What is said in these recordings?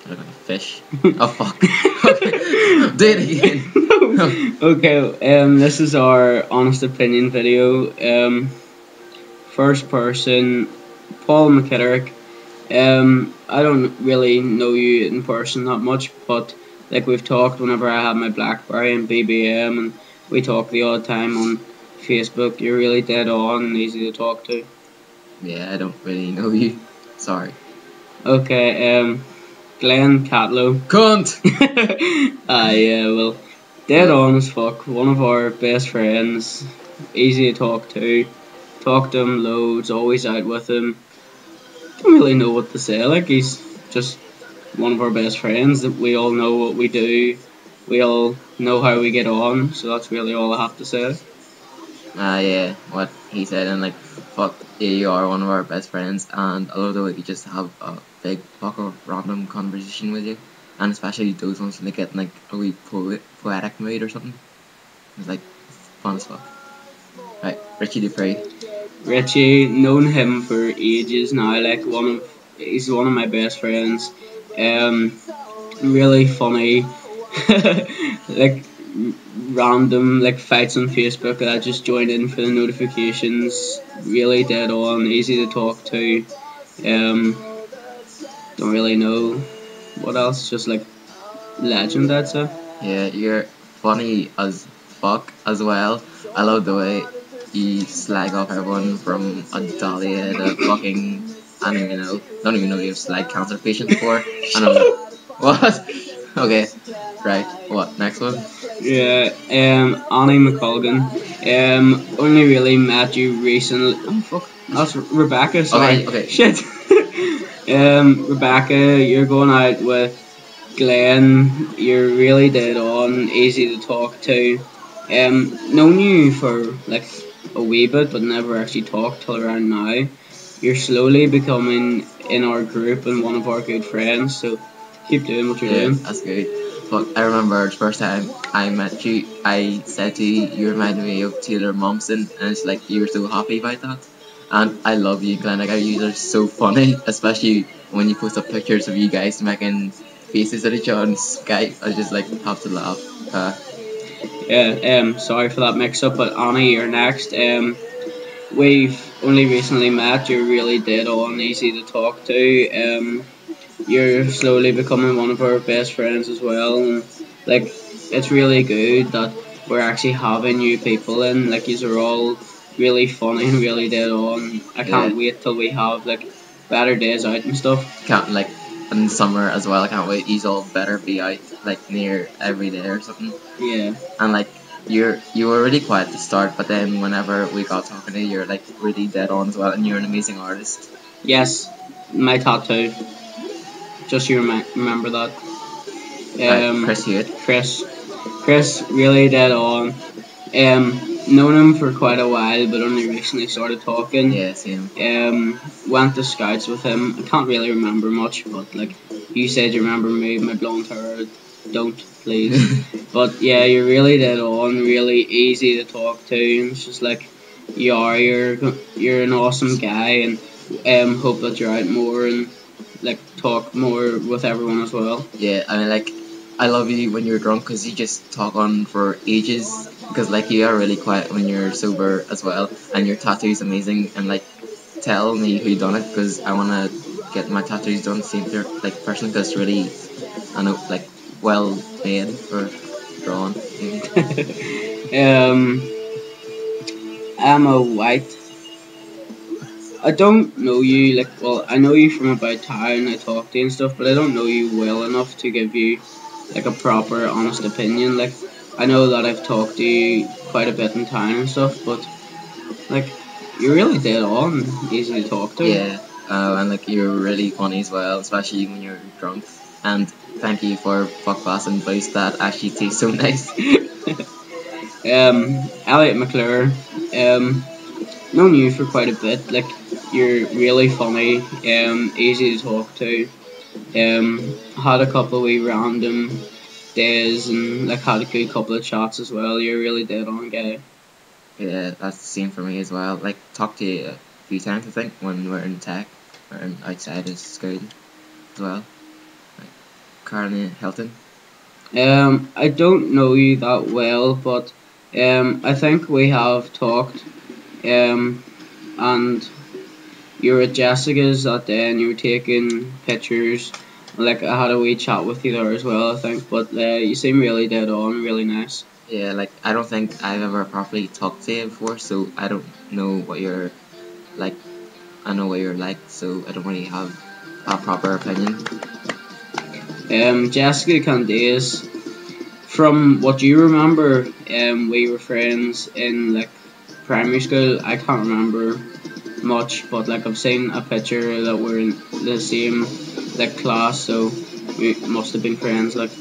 I look like a fish. Oh fuck. Okay. Do it again. Okay, this is our honest opinion video. First person, Paul McKitterick. I don't really know you in person that much, but like we've talked whenever I had my BlackBerry and BBM, and we talk the odd time on Facebook. You're really dead on and easy to talk to. Yeah, I don't really know you. Sorry. Okay, Glenn Catlow. Cunt! Yeah, well, dead on as fuck. One of our best friends. Easy to talk to. Talk to him loads, always out with him. Don't really know what to say. Like, he's just one of our best friends. That we all know what we do. We all know how we get on. So that's really all I have to say. Yeah, what he said, and like, fuck, yeah, you are one of our best friends, and I love the way you just have a big fuck of random conversation with you, and especially those ones when they get in, like a wee poetic mood or something. It's like fun as fuck. Right, Richie Dupree. Richie, known him for ages now. Like he's one of my best friends. Really funny. Like random like fights on Facebook that I just joined in for the notifications. Really dead on, easy to talk to. Um, don't really know what else. Just like legend, I'd say. Yeah, you're funny as fuck as well. I love the way you slag off everyone from a Dahlia to fucking, I don't even know you have slag cancer patient before. I don't know. What? Okay, right. What? Next one? Yeah, Annie McColgan. Only really met you recently. Oh fuck, that's Rebecca. Sorry, Okay, okay. shit. Rebecca, you're going out with Glenn. You're really dead on, easy to talk to. Known you for like a wee bit, but never actually talked till around now. You're slowly becoming in our group and one of our good friends. So keep doing what you're Yeah, doing. that's good. Fuck, I remember the first time I met you, I said to you, you reminded me of Taylor Momsen, and it's like you were so happy about that. And I love you, Glenn. Like, you are so funny, especially when you post up pictures of you guys making faces at each other on Skype. I just like have to laugh. Yeah, sorry for that mix up, but Annie, you're next. We've only recently met. You're really dead on, easy to talk to. You're slowly becoming one of our best friends as well, and like it's really good that we're actually having new people in. Like these are all really funny and really dead on. I Yeah, can't wait till we have like better days out and stuff. can't like in summer as well. I can't wait. He's all better be out like near every day or something. Yeah. And like you were really quiet to start, but then whenever we got talking to you, you're like really dead on as well, and you're an amazing artist. Yes, my tattoo. Just you remember that. Chris Hewitt. Chris really dead on. Known him for quite a while, but only recently started talking. Yeah, same. Went to scouts with him. I can't really remember much, but like you said, you remember me, my blonde hair. Don't please. But yeah, you're really dead on. Really easy to talk to, and it's just like you're an awesome guy, and hope that you're out more and like talk more with everyone as well. Yeah, I mean, like, I love you when you're drunk because you just talk on for ages. Because like you are really quiet when you're sober as well, and your tattoo is amazing. And like, tell me who done it because I wanna get my tattoos done same like personally because it's really, I know, like well made or drawn. um, Emma White. I don't know you like well. I know you from about town. I talk to you and stuff, but I don't know you well enough to give you like a proper, honest opinion. Like I know that I've talked to you quite a bit in town and stuff, but like you're really dead on, easy to talk to. Yeah, and like you're really funny as well, especially when you're drunk. And thank you for fuck and voice that actually tastes so nice. Elliot McClure. Known you for quite a bit. Like you're really funny. Easy to talk to. Had a couple of wee random days and like had a good couple of chats as well. You're really dead on guy. Yeah, that's the same for me as well. Like, talked to you a few times, I think, when we're in tech, or outside of school as well. Right. Karen Hilton. I don't know you that well, but I think we have talked. Um, and you were at Jessica's that day, and you were taking pictures. Like I had a wee chat with you there as well, I think. But you seem really dead on, really nice. Yeah, like I don't think I've ever properly talked to you before, so I don't know what you're like. I know what you're like, so I don't really have a proper opinion. Jessica Candace, from what you remember, we were friends in like primary school. I can't remember much, but like I've seen a picture that we're in the same like class, so we must have been friends. Like,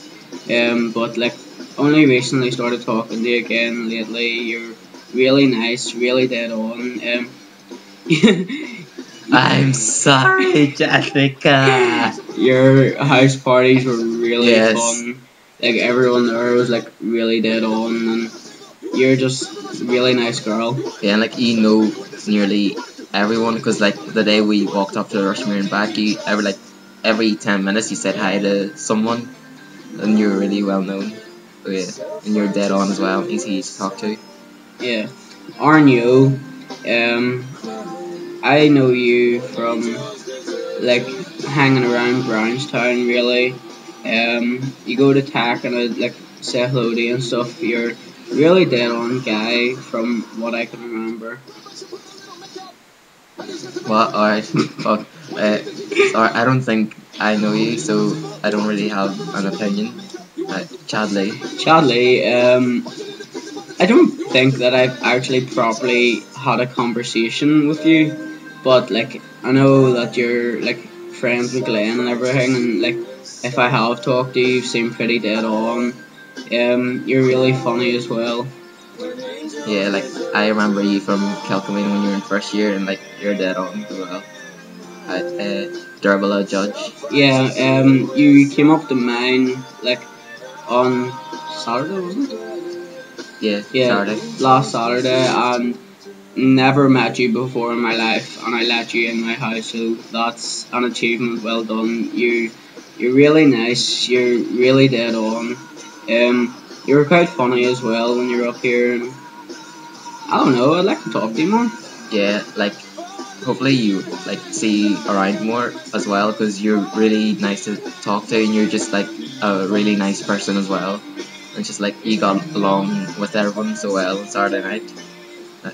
but like only recently started talking to you again lately. You're really nice, really dead on. I'm sorry, Jessica. Your house parties were really Yes. fun. Like everyone there was like really dead on, and you're just a really nice girl. Yeah, and like you know nearly everyone because like the day we walked up to Rushmere and back, you every 10 minutes you said hi to someone, and you're really well known. Oh yeah, and you're dead on as well, easy to talk to. Yeah, aren't you? Um, I know you from like hanging around Brownstown. Really, you go to TAC and I like say hello to you and stuff. You're really dead on guy from what I can remember. What? Alright, fuck. Sorry, I don't think I know you, so I don't really have an opinion. Chadley. Sadly, I don't think that I've actually properly had a conversation with you, but like I know that you're like friends with Glenn and everything, and like if I have talked to you, you seem pretty dead on. You're really funny as well. Yeah, like I remember you from Kilcoming when you were in first year, and like you're dead on as well. Durable judge. Yeah, you came up to mine like on Saturday, wasn't it? Yeah, Yeah, Saturday. last Saturday, and never met you before in my life, and I let you in my house, so that's an achievement. Well done. You're really nice. You're really dead on. You're quite funny as well when you're up here, and I don't know. I'd like to talk to you more. Yeah, like hopefully you like see around more as well because you're really nice to talk to and you're just like a really nice person as well. And just like you got along with everyone so well on Saturday night. Uh,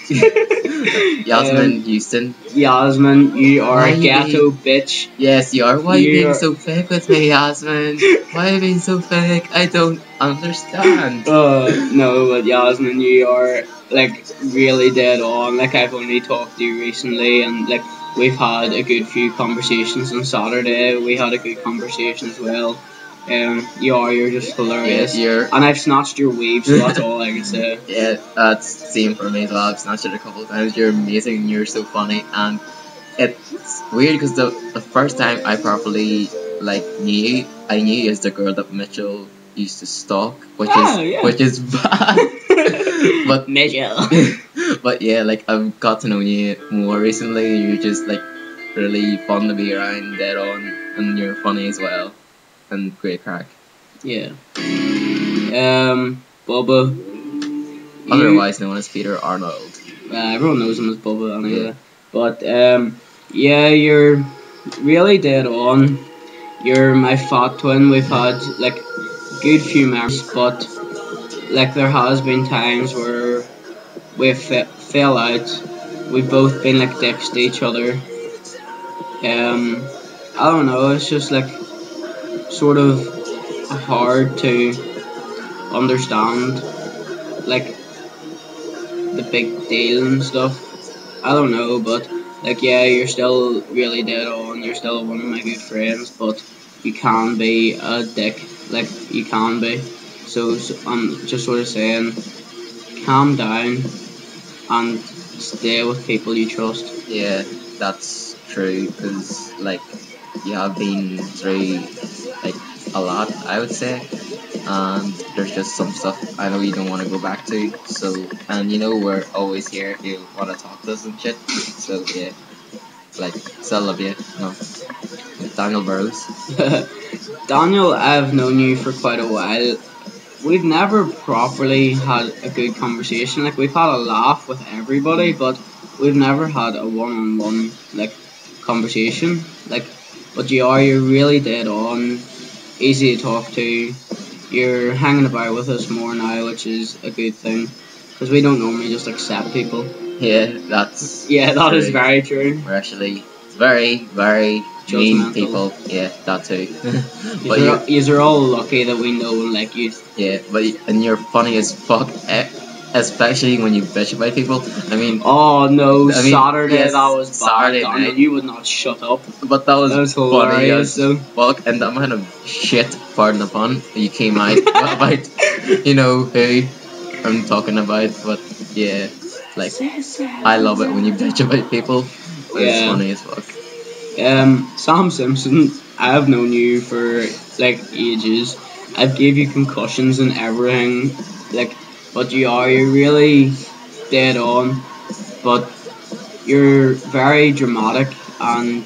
Yasmin um, Houston, Yasmin, you are why a are you ghetto being? bitch. Yes, you are. Why are you being You're so fake with me, Yasmin? Why are you being so fake? I don't understand. No, but Yasmin, you are like really dead on. Like I've only talked to you recently, and like we've had a good few conversations on Saturday. We had a good conversation as well. You're just Yeah, hilarious, you're. and I've snatched your weave, so that's all I can say. Yeah, that's same for me as well. I've snatched it a couple of times. You're amazing and you're so funny. And it's weird because the first time I properly like knew I knew you as the girl that Mitchell used to stalk, Ah, yeah. which is bad. but Mitchell. but yeah, like I've got to know you more recently. You're just like really fun to be around, dead on, and you're funny as well, and great crack. Yeah. Bubba, you. Otherwise known as Peter Arnold. Everyone knows him as Bubba Yeah. anyway. But yeah, you're really dead on. You're my fat twin. We've had like good few memories, but like there has been times where we fell out. We've both been like dicks to each other. I don't know. It's just like sort of hard to understand like the big deal and stuff. I don't know, but like yeah, you're still really dead on. You're still one of my good friends, but you can be a dick. Like you can be. So I'm just sort of saying, calm down and stay with people you trust. Yeah, that's true because like you have been through like a lot, I would say, and there's just some stuff I know you don't want to go back to. So, and you know we're always here if you want to talk to us and shit. So yeah, like still love you. No. Daniel Burrows. Daniel, I've known you for quite a while. We've never properly had a good conversation. Like we've had a laugh with everybody, but we've never had a one-on-one like conversation. Like, but you're really dead on, easy to talk to. You're hanging about with us more now, which is a good thing because we don't normally just accept people. Yeah, that's Yeah, that is true. very true. We're actually very, very mean Judgmental. people. Yeah, that too. But You're all lucky that we know and like you. yeah, and you're funny as fuck, especially when you bitch about people. Oh no, I mean, Saturday yes, that was bad, Saturday Daniel. night, You would not shut up. but that was That was funny hilarious as though. fuck, and that kind of shit, pardon the pun, you came out about, you know who I'm talking about, but yeah, like, I love it when you bitch about people. It's Yeah. funny as fuck. Sam Simpson, I've known you for like ages. I've gave you concussions and everything. Like, but you're really dead on. But you're very dramatic and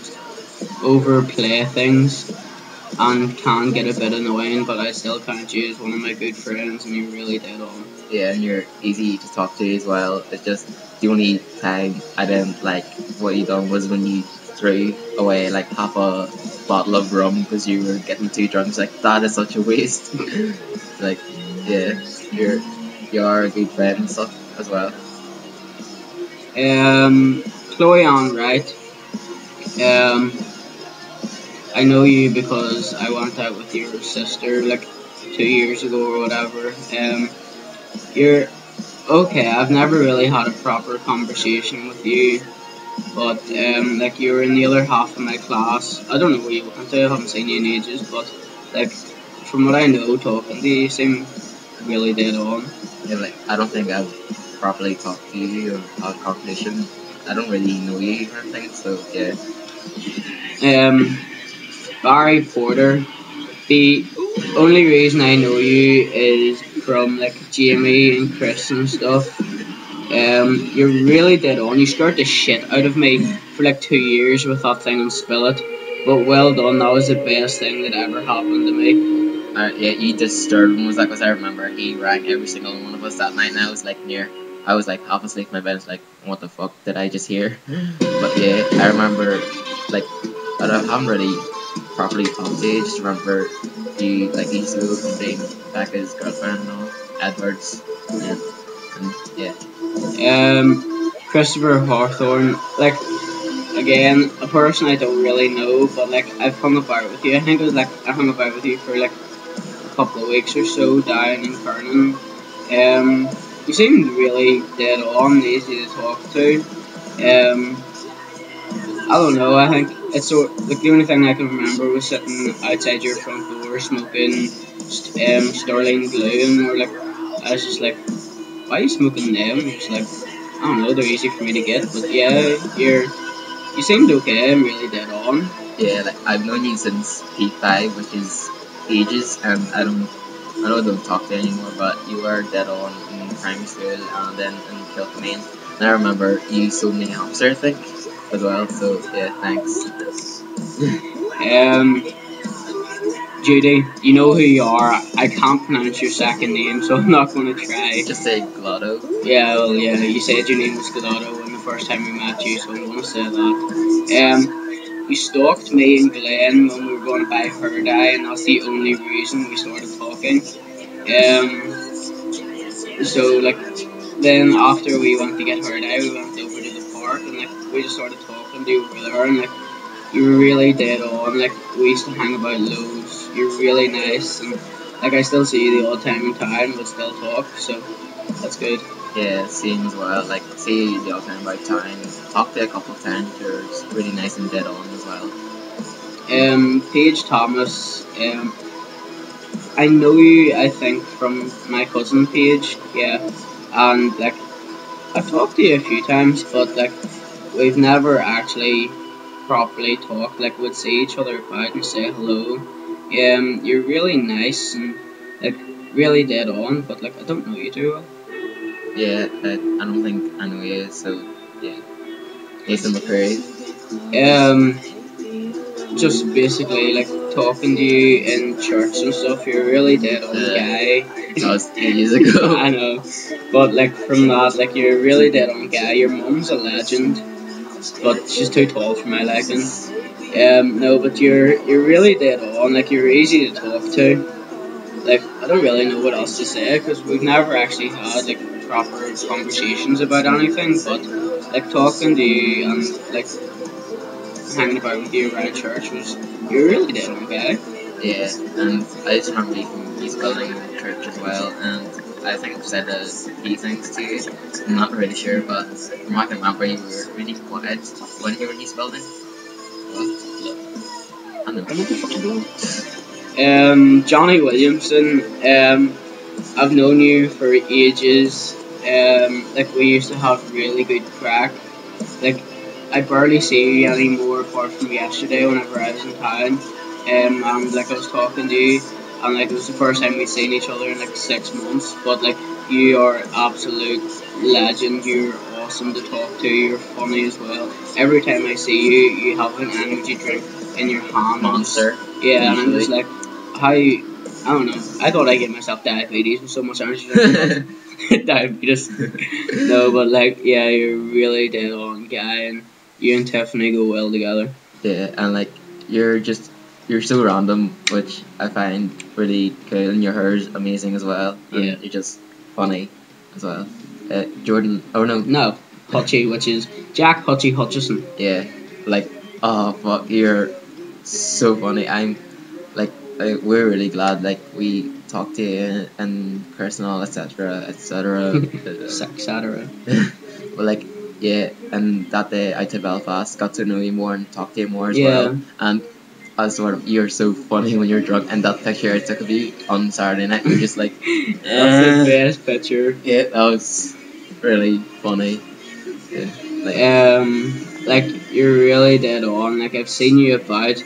overplay things and can get a bit annoying. But I still count you as one of my good friends, and you're really dead on. Yeah, and you're easy to talk to as well. It's just the only time I didn't like what you done was when you threw away like half a bottle of rum because you were getting too drunk. It's like that is such a waste. Like, yeah, you're you are a good friend and stuff as well. Chloe Ann, right? Um, I know you because I went out with your sister like 2 years ago or whatever. You're okay. I've never really had a proper conversation with you, but like you're in the other half of my class. I don't know where you went to. I haven't seen you in ages, but like from what I know, talking to you, you seem really dead on. Yeah, like I don't think I've properly talked to you or had a conversation. I don't really know you or anything, so yeah. Barry Porter. The only reason I know you is from like Jamie and Chris and stuff. You're really dead on. You scared the shit out of me for like 2 years with that thing and spill it. But well done. That was the best thing that ever happened to me. Yeah, you disturbed him was like, because I remember he rang every single one of us that night, and I was like I was like half asleep in my bed. It's like, what the fuck did I just hear? But yeah, I remember, like, I haven't really properly talked to you. Just remember you like you used to go from being Becca's girlfriend and all, Edwards, yeah, and yeah. Christopher Hawthorne, like again, a person I don't really know, but like I've hung about with you. I think it was like I hung about with you for like a couple of weeks or so down in Kernan. You seemed really dead on, easy to talk to. I don't know. I think it's so like the only thing I can remember was sitting outside your front door smoking Sterling Glue, and we're like, I was just like, why are you smoking them? And just like, I don't know. They're easy for me to get, but yeah, you seemed okay. I'm really dead on. Yeah, like I've known you since P5, which is ages, and I know I don't talk to you anymore, but you were dead on in primary school and then in Kilkenny. And I remember you sold me a hamster, I think, as well. So yeah, thanks. Um, Judy, you know who you are. I can't pronounce your second name, so I'm not going to try. Just say Glotto. Yeah, well, yeah, you said your name was Godotto when the first time we met you, so I'm going to say that. You stalked me and Glenn when we were going to buy her dye, and that's the only reason we started talking. So, like, then after we went to get her dye, we went over to the park, and, like, we just started talking to you over there, and, like, you were really dead on. Like, we used to hang about loads. You're really nice, and, like, I still see you the odd time in town, but still talk, so that's good. Yeah, same as well. Like, see the odd time about time. Talked to you a couple of times. You're really nice and dead on as well. Paige Thomas, I know you, I think, from my cousin Paige, yeah, and, like, I've talked to you a few times, but, like, we've never actually properly talked, like, we'd see each other about and say hello. You're really nice and, like, really dead on, but, like, I don't know you too well. Yeah, I don't think I know you, so yeah. Nathan McCurry. Um, just basically like talking to you in church and stuff. You're really dead on Uh, guy. that was 8 years ago. I know, but like from that, like you're really dead on guy. Your mum's a legend, but she's too tall for my liking. No, but you're really dead on. Like you're easy to talk to. Like I don't really know what else to say because we've never actually had like proper conversations about anything. But like talking to you and like hanging about with you around church was you're really dead on guy. Yeah, and I just remember you from youth building in church as well, and I think I've said a few things to you. I'm not really sure, but from what I can remember, you were really quiet when you were in youth building. But I know. Johnny Williamson. I've known you for ages. Like we used to have really good crack. Like I barely see you anymore apart from yesterday whenever I was in town. And like I was talking to you and like it was the first time we'd seen each other in like 6 months. But like you are absolute legend. You're awesome to talk to. You're funny as well. Every time I see you, you have an energy drink in your hand. Monster. Yeah, and I'm just Usually. like, how? I don't know. I thought I gave myself diabetes with so much energy drink. Diabetes. No, but like, yeah, you're really dead on guy, and you and Tiffany go well together. Yeah, and like you're so random, which I find really cool, and your hair's amazing as well, and Yeah. you're just funny as well. Jordan, oh no, No, Hutchie, which is Jack Hutchie Hutchison. yeah, like oh fuck, you're so funny. I'm like we're really glad like we talked to you and personal etc etc. Etc. But like yeah, and that day I to Belfast got to know you more and talk to you more as Yeah. well, and as sort of you're so funny when you're drunk, and that picture I took of you on Saturday night, you're just like That's the best picture. yeah, that was really funny. Yeah, like Like you're really dead on. Like I've seen you about.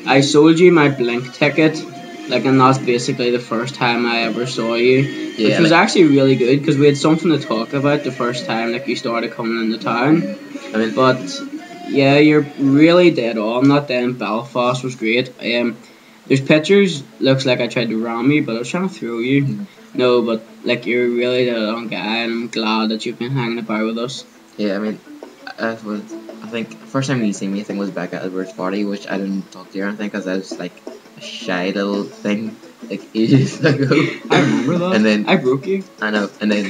I sold you my Blink ticket, like, and that's basically the first time I ever saw you, which yeah, was like actually really good because we had something to talk about the first time, like you started coming into town. I mean But yeah, you're really dead on. That day in Belfast was great. There's pictures. Looks like I tried to ram you, but I was trying to throw you. mm, No, but like you're really dead on guy, and I'm glad that you've been hanging about with us. yeah, I mean I think first time you see me I think was back at Edward's party, which I didn't talk to you or anything because I was like a shy little thing like ages ago. I remember that. And then I broke you. I know, and then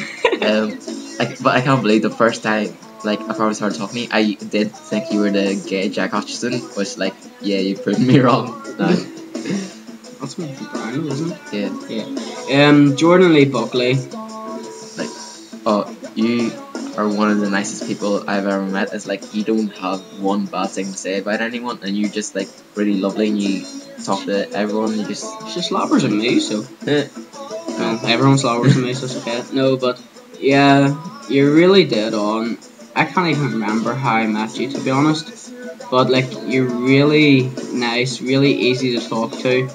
but I can't believe the first time like I probably started talking to me, I did think you were the gay Jack Hutchison, which like yeah, you proved me wrong. No, That's what Brian, isn't it? yeah, Yeah. Jordan Lee Buckley. like oh you are one of the nicest people I've ever met. It's like you don't have one bad thing to say about anyone, and you just like really lovely, and you talk to everyone. You just She's slobbers at me, so. eh, Well, everyone slobbers at me, so it's okay. No, but yeah, you're really dead on. I can't even remember how I met you, to be honest. But like, you're really nice, really easy to talk to.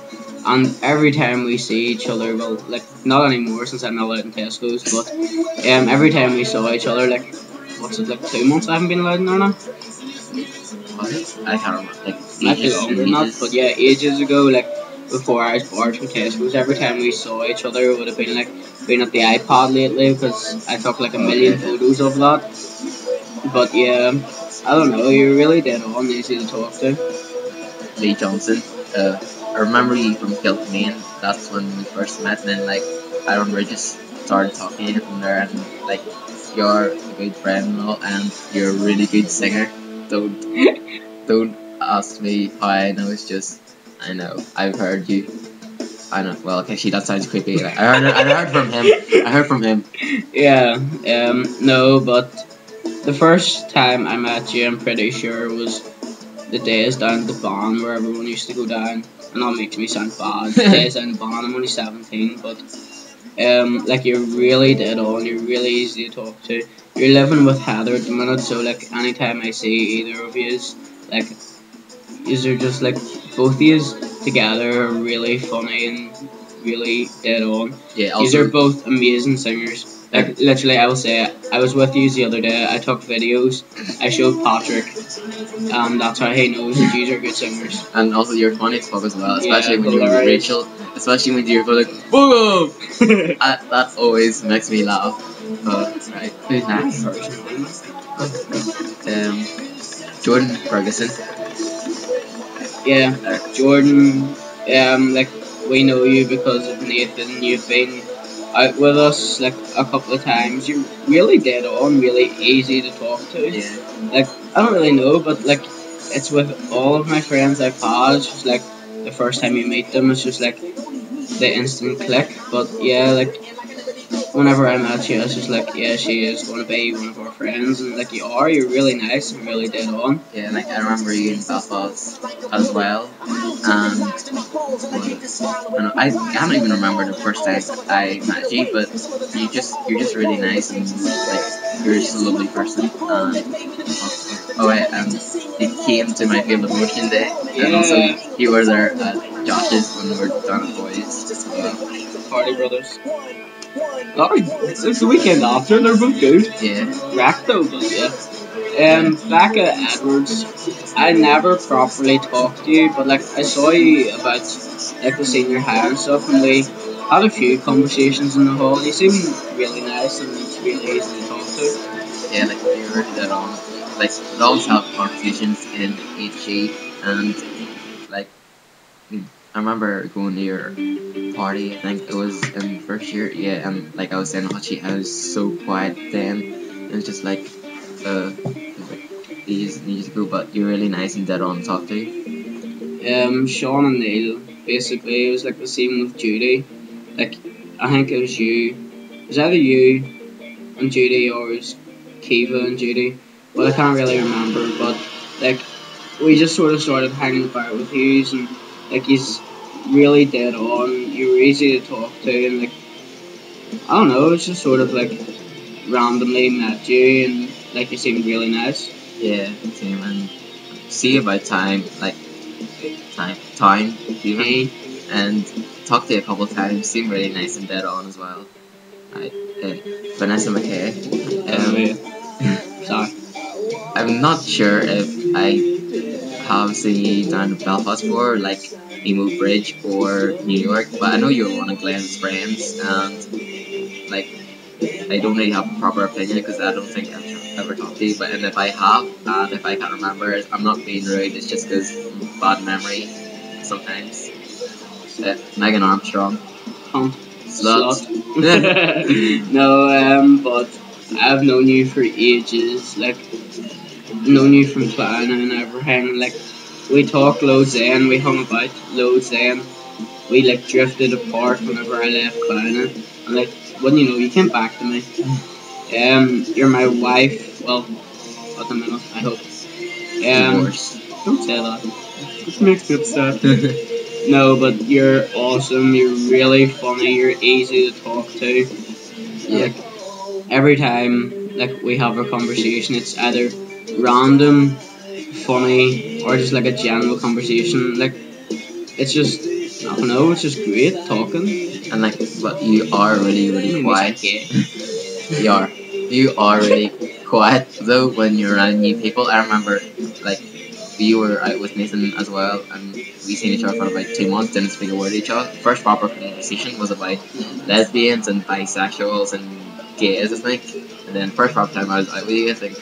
And every time we see each other, well, like, not anymore since I'm not allowed in Tesco's, but every time we saw each other, like, what's it, like 2 months I haven't been allowed in there now? was it? I can't remember. Like Might be ages longer and than that, but ages. yeah, ages ago, like before I was barred from Tesco's, every time we saw each other, it would have been like been at the iPad lately because I took like a million Okay. photos of that. But yeah, I don't know, you're really dead on, easy to talk to. Lee Johnson. I remember you from Kilkenny. That's when we first met, and then like I remember just started talking to you from there, and like you're a good friend and all, and you're a really good singer. Don't don't ask me how I know. It's just I know I've heard you. I know. Well, actually, that sounds creepy. Like, I heard from him. I heard from him. Yeah, no, but the first time I met you, I'm pretty sure was the days down at the barn where everyone used to go down. And that makes me sound bad. The days down the barn, I'm only 17, but like you're really dead on, you're really easy to talk to. You're living with Heather at the minute, so like anytime I see either of yous, like yous are just like both of yous together are really funny and really dead on. Yeah. Yous are Also, both amazing singers. uh, Like literally, I will say I was with you the other day. I took videos. I showed Patrick, and that's how he knows that you are good singers. And also you're funny as fuck as well, Yeah, especially when you're with hilarious. Rachel. Especially when you're like, boom! That always makes me laugh. Right, who's next? Jordan Ferguson. Yeah, Jordan. Like we know you because of Nathan. You've been out with us like a couple of times. You're really dead on, really easy to talk to. Yeah. Like I don't really know, but like it's with all of my friends I've had. It's just like the first time you meet them, it's just like the instant click. But yeah, like whenever I met you, I was just like, yeah, she is going to be one of our friends, and like you are, you're really nice and really dead on. Yeah, like I remember you in Belfast as well, and I can't even remember the first time I met you, but you're just really nice and like you're just a lovely person. Oh wait, you came to my field of motion day, and also Yeah, you were there at Josh's when we were done at boys. Party Brothers. Oh, it's the weekend after. They're both good. Yeah, Rack though, but yeah. Back at Edwards, I never properly talked to you, but like I saw you about like the senior high and stuff, and we had a few conversations in the hall. You seem really nice and really easy to talk to. yeah, like you were that on. Like we always have conversations in HG, and like I remember going to your party. I think it was in first year. Yeah, and like I was saying, Hachi, I was so quiet then. It was just like, it was like ages ago. But you're really nice and dead on to talk to. Sean and Neil, basically, it was like the same with Judy. Like, I think it was you. It was either you and Judy or it was Kiva and Judy. But I can't really remember. But, like, we just sort of started hanging about with Hughes and, like, he's really dead on. You were easy to talk to and, like, I don't know, it's just sort of like randomly met you and, like, you seemed really nice. Yeah, same. And see about time, like time even, Hey, and talk to you a couple times. Seem really nice and dead on as well. Right, Vanessa McKay. sorry. I'm not sure if I have seen you down in Belfast before, like Emo Bridge or New York, but I know you're one of Glenn's friends, and like I don't really have a proper opinion because I don't think I've ever talked to you. But and if I have, and if I can't remember it, I'm not being rude. It's just because bad memory sometimes. Megan Armstrong, Cunt. slut. No, but I've known you for ages. Like, known you from Clan and everything. Like, we talked loads then, we hung about loads then. We, like, drifted apart whenever I left Clan. And, like, when you know, you came back to me. You're my wife. Well, at the minute, I hope. Divorce. Don't say that. It makes me upset. No, but you're awesome. You're really funny. You're easy to talk to. Yeah. Like every time, like we have a conversation, it's either random, funny, or just like a general conversation. Like it's just I don't know. It's just great talking. And like, but you are really quiet. You are. You are really quiet though when you're around new people. I remember like you were out with Nathan as well, and we seen each other for about 2 months, didn't speak a word to each other. First proper conversation was about lesbians and bisexuals and gays, I think. And then first proper time I was out with you, I think,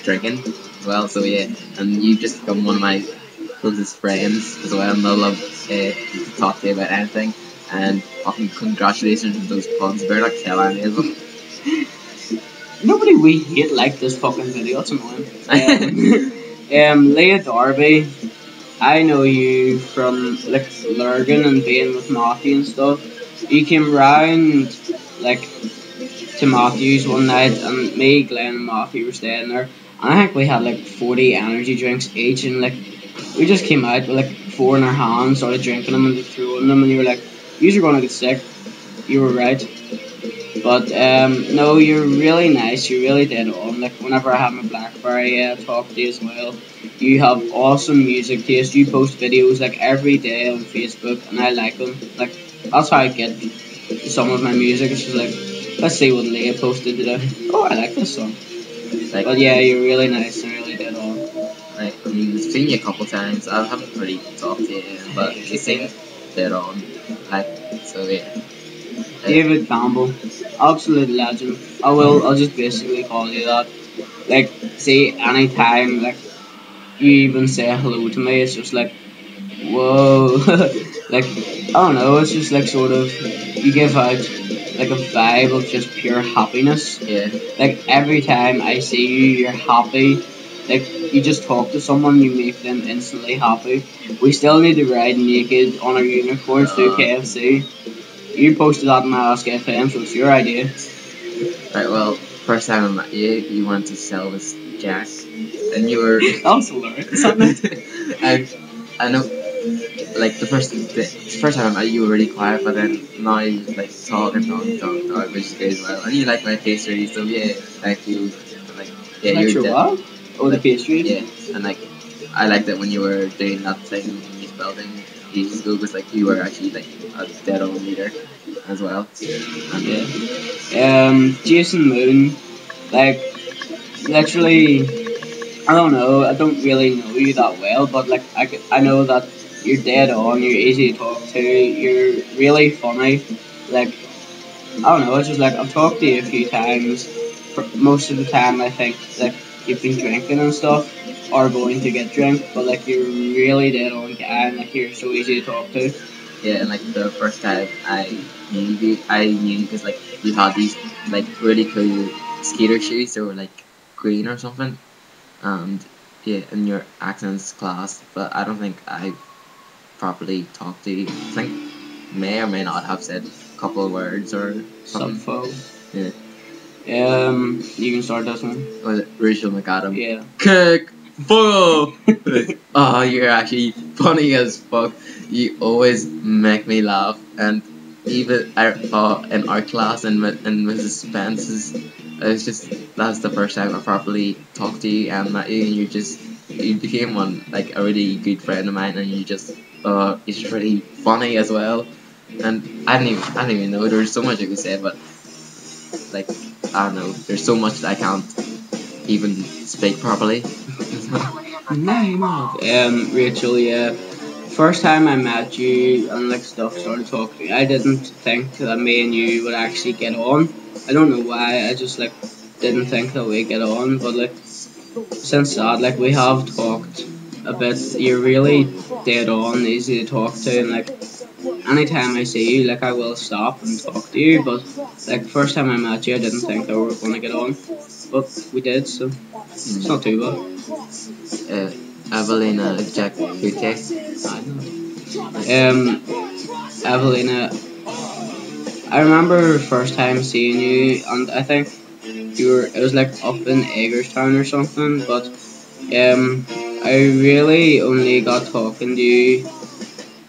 drinking as well. So yeah, and you just become one of my closest friends as well, and I love to talk to you about anything. And fucking congratulations on those puns. Better not tell any of them. Nobody we hate like this fucking video. It's annoying. Leah Darby. I know you from like Lurgan and being with Matthew and stuff. You came round like to Matthew's one night, and me, Glenn, and Matthew were staying there. And I think we had like 40 energy drinks each, and like we just came out with like four in our hands, started drinking them and throwing them, and you were like, "You're gonna get sick." You were right. But no, you're really nice. You're really dead on. Like whenever I have my BlackBerry, I talk to you as well. You have awesome music taste. You post videos like every day on Facebook, and I like them. Like that's how I get some of my music. It's just like Let's see what Leah posted today. Oh, I like this song. Like, But yeah, you're really nice and really dead on. I mean, we've seen you a couple times. I haven't really talked to you, but you seem dead on. Like, so yeah. David Campbell, absolute legend. I'll just basically call you that. Like, see, anytime like you even say hello to me, it's just like, whoa. Like, I don't know, it's just like sort of, you give out like a vibe of just pure happiness. Yeah. Like, every time I see you, you're happy. Like, you just talk to someone, you make them instantly happy. We still need to ride naked on our unicorns through KFC. You posted that in my Ask FM, so it's your idea. Right, well, first time I met you, you wanted to sell this jack, and you were. That was hilarious, isn't it? I know, like the first time I met you, were really quiet, but then now you like talk, which is great as well. And you like my pastry, so yeah, thank you. And, like, yeah, Like, you're sure, dead. what? Oh, the Like, pastries? yeah, and like I liked it when you were doing that thing in this building ages ago, because like you were actually like a dead on leader as well. And Yeah. Jason Moon, like, literally, I don't know, I don't really know you that well, but like, I know that you're dead on, you're easy to talk to, you're really funny. Like, I don't know, it's just like, I've talked to you a few times. For most of the time, I think, like, you've been drinking and stuff, or going to get drunk, but like, you're really dead on guy, and like, you're so easy to talk to. yeah, and like the first time I knew because like you had these like really cool skater shoes. They were like green or something, and yeah, and your accent's class. But I don't think I properly talked to you. I think may or may not have said a couple of words or something. Subfo. Yeah. You can start this one. Was it Rachel McAdam? Yeah. Kick football. Oh, you're actually funny as fuck. You always make me laugh, and even in our class and Mrs. Spence's, it's just that's the first time I properly talked to you and met you, and you became one like a really good friend of mine, and it's just really funny as well. And I didn't even know there was so much I could say, but like I don't know, there's so much that I can't even speak properly. Rachel, yeah. First time I met you and like stuff started talking, I didn't think that me and you would actually get on. I don't know why, I just like didn't think that we'd get on, but like since that, like we have talked a bit. You're really dead on, easy to talk to, and like anytime I see you, like I will stop and talk to you. But like first time I met you, I didn't think that we were gonna get on, but we did, so it's not too bad. Evelina Jack UK. Evelina, I remember first time seeing you, and I think it was like up in Agerstown or something, but I really only got talking to you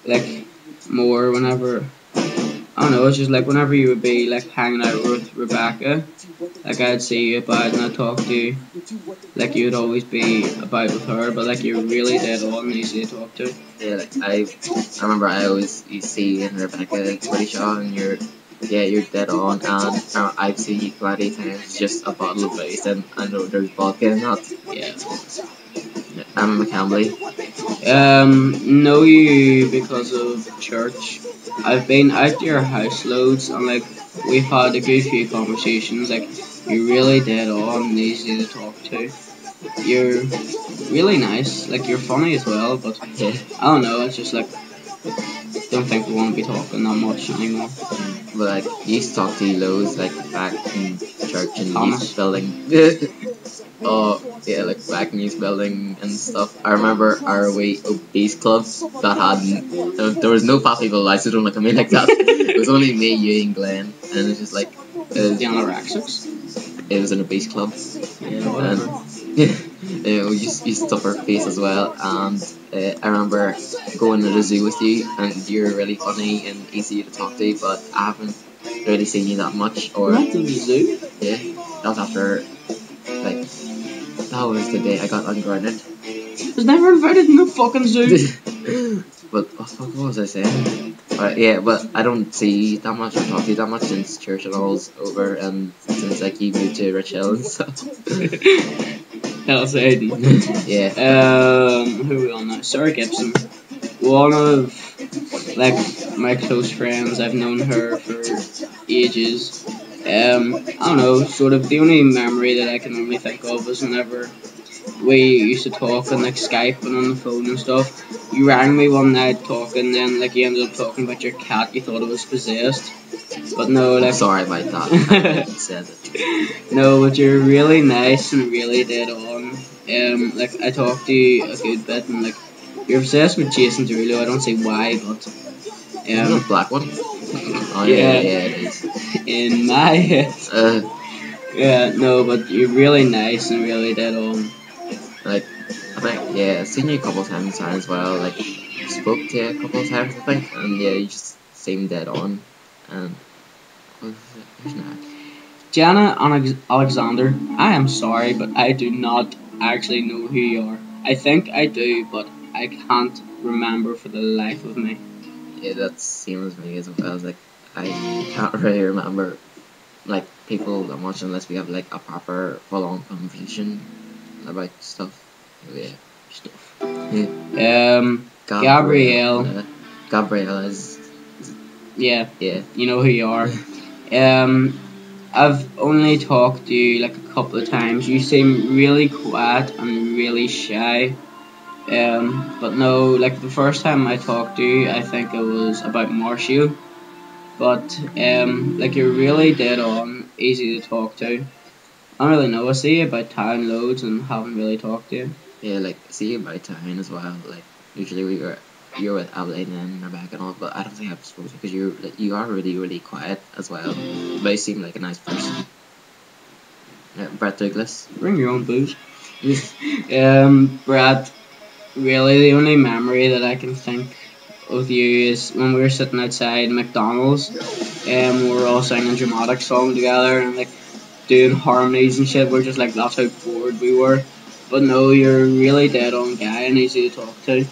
like more whenever I don't know. It's just like whenever you would be like hanging out with Rebecca, like I'd see you about and I'd talk to you, like you'd always be about with her, but like you're really dead on and easy to talk to. Yeah, like I remember I always you see in Rebecca pretty sure, and you're dead on, and I've seen you plenty times just a bottle of booze, and I know there's vodka in that. Yeah. I'm a McCambly. Know you because of church. I've been out to your house loads and like we've had a good few conversations. Like you're really dead on and easy to talk to. You're really nice. Like you're funny as well, but Yeah. I don't know. It's just like don't think we want to be talking that much anymore. But like you used to talk to you loads like back in church and Thomas. youth building. Oh yeah, like back in youth building and stuff. I remember our way obese club that had there was no fat people. I still don't look at me like that. It was only me, you, and Glenn, and it's just like The anorexics. it was an obese club, Yeah, whatever. and we used to stuff our face as well. And I remember going to the zoo with you, and you're really funny and easy to talk to, but I haven't really seen you that much. Or Went to the zoo. yeah, that was after like that was the day I got ungrounded. I was never invited in the fucking zoo. But what was I saying? Yeah, but I don't see that much or talk to you that much since church and all's over, and since like you moved to Rich Hill and stuff. Hell's Aiden. Yeah. Who are we on now? Sarah Gibson. One of like my close friends. I've known her for ages. I don't know. Sort of the only memory that I can only think of was whenever we used to talk on like Skype and on the phone and stuff. You rang me one night talking, then like you ended up talking about your cat. You thought it was possessed, but no, I'm like sorry about that. I said it. no, but you're really nice and really dead on. Like I talked to you a good bit, and like you're obsessed with Jason Derulo. I don't see why, but Isn't it the black one? Oh yeah, yeah, yeah, it is. in my head, Uh, yeah, no, but you're really nice and really dead on. like I think yeah, I've seen you a couple of times as well. Like spoke to you a couple of times I think, and yeah, you just seem dead on. And who's not? Jana Alexander, I am sorry, but I do not actually know who you are. I think I do, but I can't remember for the life of me. Yeah, that's same as me as well. Like I can't really remember like people that much unless we have like a proper full on conversation about stuff. Yeah. Stuff. Yeah. Gabrielle, Gabrielle is yeah, yeah. you know who you are. Um, I've only talked to you like a couple of times. You seem really quiet and really shy. But no, like the first time I talked to you, I think it was about Marshall. But like you're really dead on, easy to talk to. I don't really know. I see you about town loads and haven't really talked to you. Yeah, like see you by town as well. Like usually you're with Adelaide and Rebecca and all, but I don't think I've spoken to you because you are really quiet as well. But you seem like a nice person. Yeah, Brett Douglas. Bring your own booze. Brad, really the only memory that I can think of you is when we were sitting outside McDonald's and we were all singing a dramatic song together and like doing harmonies and shit. We're just like that's how bored we were. But no, you're a really dead on guy and easy to talk to.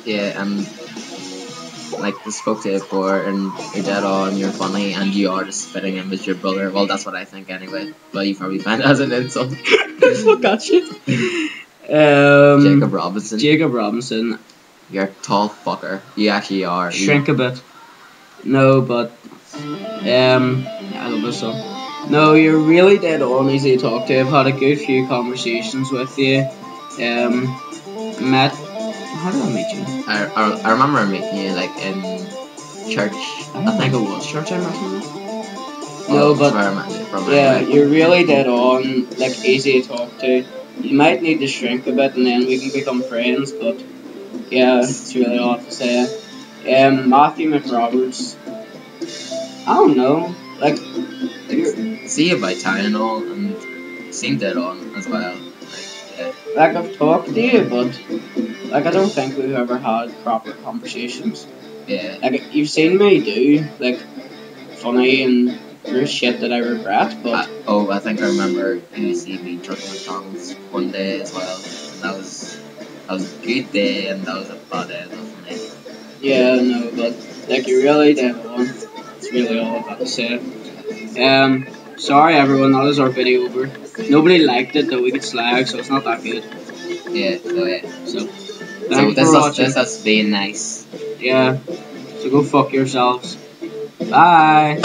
Yeah, and like I spoke to you before, and you're dead on, you're funny, and you are just fitting in with your brother. Well, that's what I think anyway. But you probably find it as an insult. Fuck that shit. Jacob Robinson. Jacob Robinson. You're a tall fucker. You actually are. Shrink a bit. No, but I love this song. No, you're really dead on, easy to talk to. I've had a good few conversations with you. Met. How did I meet you? I remember meeting you like in church. I think it was church I met you. Oh, No, that's but where I met you from yeah, anyway. you're really dead on, like easy to talk to. You might need to shrink a bit and then we can become friends, but yeah, it's really odd to say. Matthew McRoberts, I don't know, like, See you by town and all, and seem dead on as well. Like, yeah. like I've talked to you, but like I don't think we've ever had proper conversations. Yeah. Like you've seen me do like funny and weird shit that I regret, but I think I remember you see me drunk at McDonald's one day as well, and that was a good day, and that was a bad day for me. yeah, no, but like you're really dead on. It's really all I've got to say. Sorry everyone, that is our video over. Nobody liked it, though we get slag, so it's not that good. Yeah, so yeah. So, So thanks for watching. this has been nice. Yeah, so go fuck yourselves. Bye.